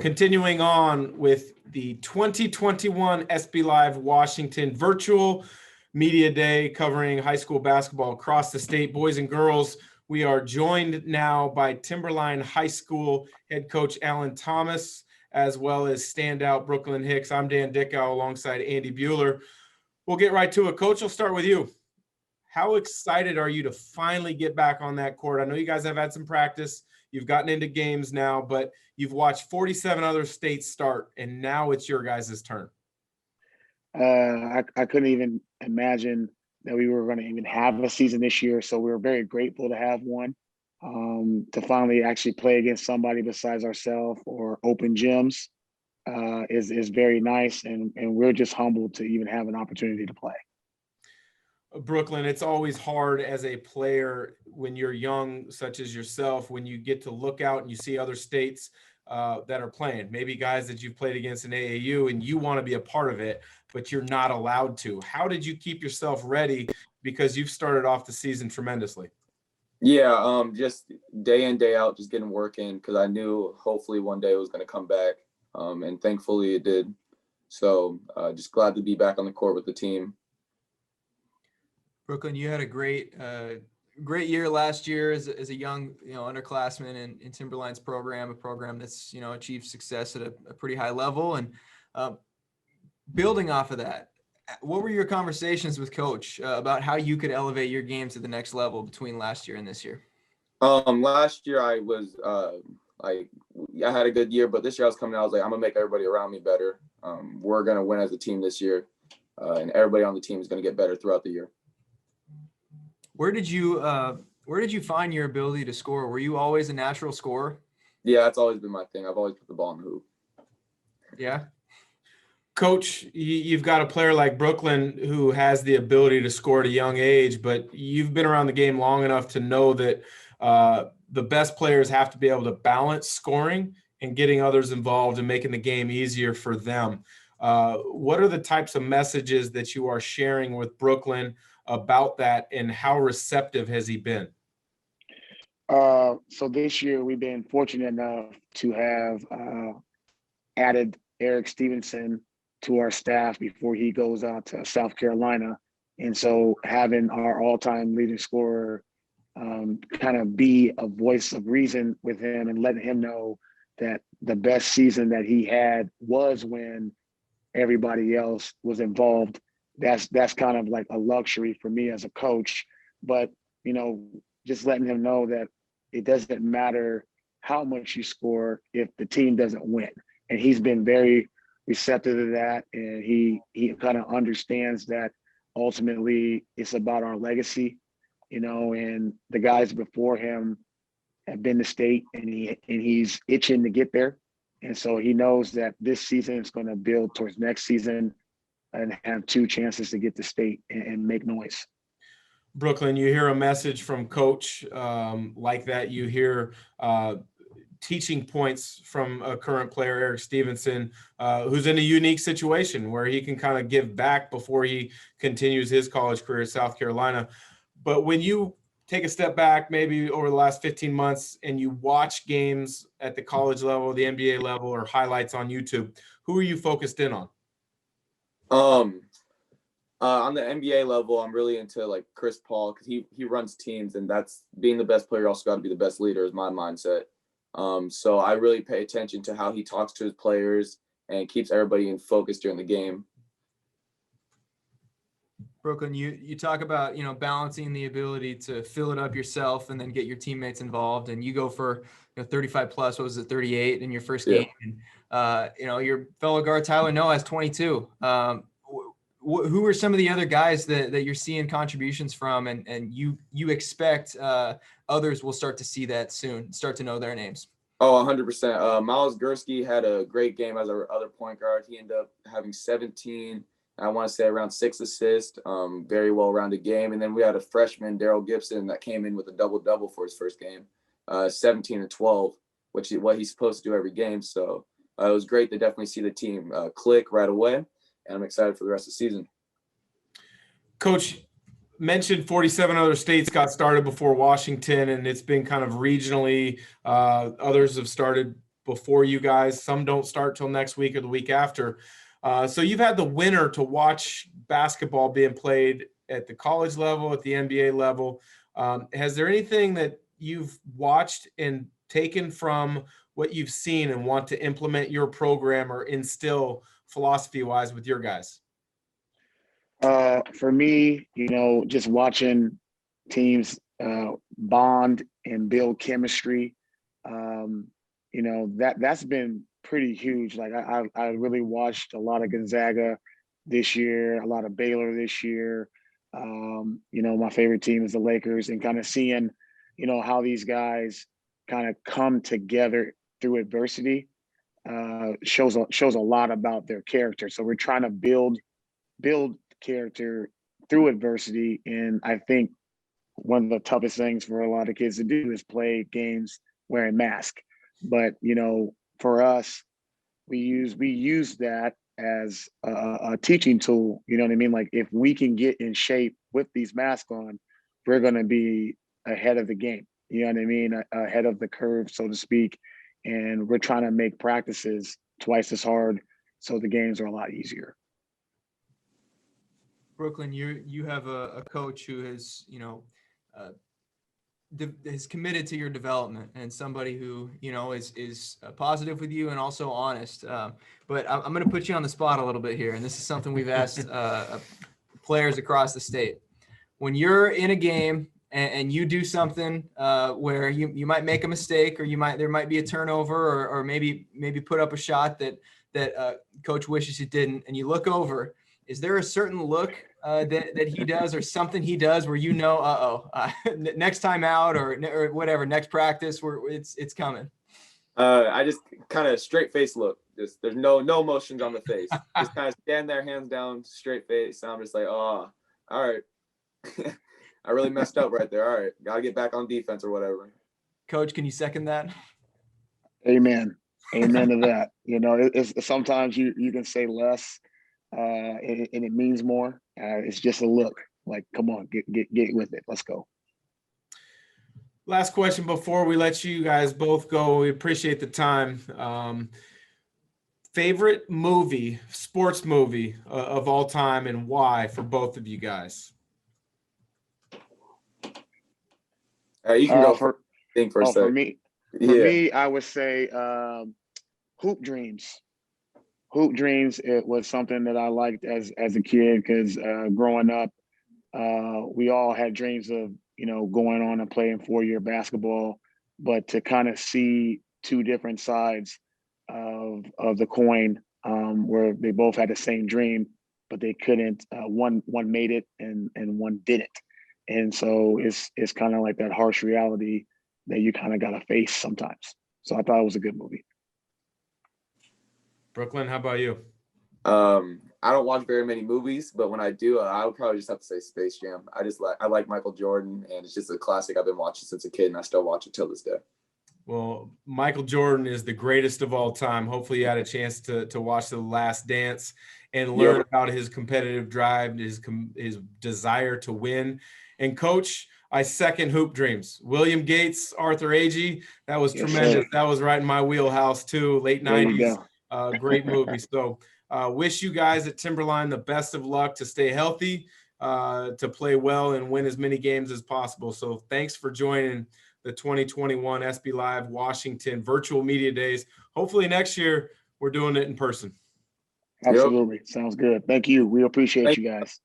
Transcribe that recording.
Continuing on with the 2021 SBLive Washington virtual media day covering high school basketball across the state, boys and girls. We are joined now by Timberline High School head coach Alan Thomas, as well as standout Brooklyn Hicks. I'm Dan Dickau alongside Andy Buhler. We'll get right to it. Coach, I'll start with you. How excited are you to finally get back on that court? I know you guys have had some practice. You've gotten into games now, but you've watched 47 other states start, and now it's your guys' turn. I couldn't even imagine that we were going to even have a season this year, so we were very grateful to have one. To finally actually play against somebody besides ourselves or open gyms is very nice, and we're just humbled to even have an opportunity to play. Brooklyn, it's always hard as a player when you're young, such as yourself, when you get to look out and you see other states that are playing, maybe guys that you've played against in AAU, and you want to be a part of it, but you're not allowed to. How did you keep yourself ready? Because you've started off the season tremendously. Yeah, just day in, day out, just getting work in, because I knew hopefully one day it was going to come back, and thankfully it did. So just glad to be back on the court with the team. Brooklyn, you had a great year last year as a young, underclassman in Timberline's program, a program that's, achieved success at a pretty high level. And building off of that, what were your conversations with Coach about how you could elevate your game to the next level between last year and this year? Last year I was I had a good year, but this year I was coming out, I was like, I'm gonna make everybody around me better. We're gonna win as a team this year, and everybody on the team is gonna get better throughout the year. Where did you find your ability to score? Were you always a natural scorer? Yeah, that's always been my thing. I've always put the ball in the hoop. Yeah. Coach, you've got a player like Brooklyn who has the ability to score at a young age, but you've been around the game long enough to know that the best players have to be able to balance scoring and getting others involved and making the game easier for them. What are the types of messages that you are sharing with Brooklyn about that, and how receptive has he been? So this year we've been fortunate enough to have added Erik Stevenson to our staff before he goes out to South Carolina. And so having our all-time leading scorer kind of be a voice of reason with him and letting him know that the best season that he had was when everybody else was involved. That's kind of like a luxury for me as a coach. But, just letting him know that it doesn't matter how much you score if the team doesn't win. And he's been very receptive to that. And he kind of understands that ultimately it's about our legacy, and the guys before him have been to state, and he's itching to get there. And so he knows that this season is going to build towards next season and have two chances to get to state and make noise. Brooklyn, you hear a message from Coach like that. You hear teaching points from a current player, Erik Stevenson, who's in a unique situation where he can kind of give back before he continues his college career at South Carolina. But when you take a step back, maybe over the last 15 months, and you watch games at the college level, the NBA level, or highlights on YouTube, who are you focused in on? On the NBA level, I'm really into like Chris Paul, because he runs teams, and that's being the best player also got to be the best leader is my mindset. So I really pay attention to how he talks to his players and keeps everybody in focus during the game. Brooklyn, you talk about, balancing the ability to fill it up yourself and then get your teammates involved. And you go for 35 plus, what was it, 38 in your first game? And, your fellow guard Tyler Noah has 22. Who are some of the other guys that you're seeing contributions from, and you expect others will start to see that soon, start to know their names? Oh, 100%. Miles Gursky had a great game as our other point guard. He ended up having 17, I want to say around 6 assists, very well-rounded game. And then we had a freshman, Daryl Gibson, that came in with a double-double for his first game, 17 and 12, which is what he's supposed to do every game. So it was great to definitely see the team click right away, and I'm excited for the rest of the season. Coach, mentioned 47 other states got started before Washington, and it's been kind of regionally. Others have started before you guys. Some don't start till next week or the week after. So you've had the winter to watch basketball being played at the college level, at the NBA level. Has there anything that you've watched and taken from what you've seen and want to implement your program or instill philosophy-wise with your guys? For me, just watching teams bond and build chemistry, that's been pretty huge. Like I really watched a lot of Gonzaga this year, a lot of Baylor this year. My favorite team is the Lakers, and kind of seeing, how these guys kind of come together through adversity shows a lot about their character. So we're trying to build character through adversity, and I think one of the toughest things for a lot of kids to do is play games wearing masks. But for us, we use that as a teaching tool. You know what I mean? Like, if we can get in shape with these masks on, we're going to be ahead of the game. You know what I mean? Ahead of the curve, so to speak. And we're trying to make practices twice as hard, so the games are a lot easier. Brooklyn, you have a coach who has, is committed to your development, and somebody who, is positive with you and also honest. But I'm going to put you on the spot a little bit here. And this is something we've asked players across the state. When you're in a game and you do something where you might make a mistake, or there might be a turnover, or maybe put up a shot that coach wishes you didn't, and you look over, is there a certain look that he does, or something he does where next time out, or whatever, next practice, where it's coming? I just kind of straight face look. Just there's no emotions on the face. Just kind of stand there, hands down, straight face. And I'm just like, oh, all right. I really messed up right there. All right, gotta get back on defense or whatever. Coach, can you second that? Amen to that. It's sometimes you can say less, and it means more. It's just a look. Like, come on, get with it. Let's go. Last question before we let you guys both go. We appreciate the time. Favorite movie, sports movie of all time, and why for both of you guys? You can go for a second. For me, I would say Hoop Dreams. Hoop Dreams, it was something that I liked as a kid, because growing up, we all had dreams of, going on and playing 4-year basketball, but to kind of see two different sides of the coin, where they both had the same dream, but they couldn't, one made it and one didn't. And so it's kind of like that harsh reality that you kind of got to face sometimes. So I thought it was a good movie. Brooklyn, how about you? I don't watch very many movies, but when I do, I would probably just have to say Space Jam. I like Michael Jordan, and it's just a classic I've been watching since a kid, and I still watch it till this day. Well, Michael Jordan is the greatest of all time. Hopefully you had a chance to watch The Last Dance and learn about his competitive drive, his desire to win. And Coach, I second Hoop Dreams. William Gates, Arthur Agee, that was tremendous. That was right in my wheelhouse too, late 90s. Great movie. So wish you guys at Timberline the best of luck to stay healthy, to play well and win as many games as possible. So thanks for joining the 2021 SBLive Washington Virtual Media Days. Hopefully next year we're doing it in person. Absolutely. Sounds good. Thank you. We appreciate you guys.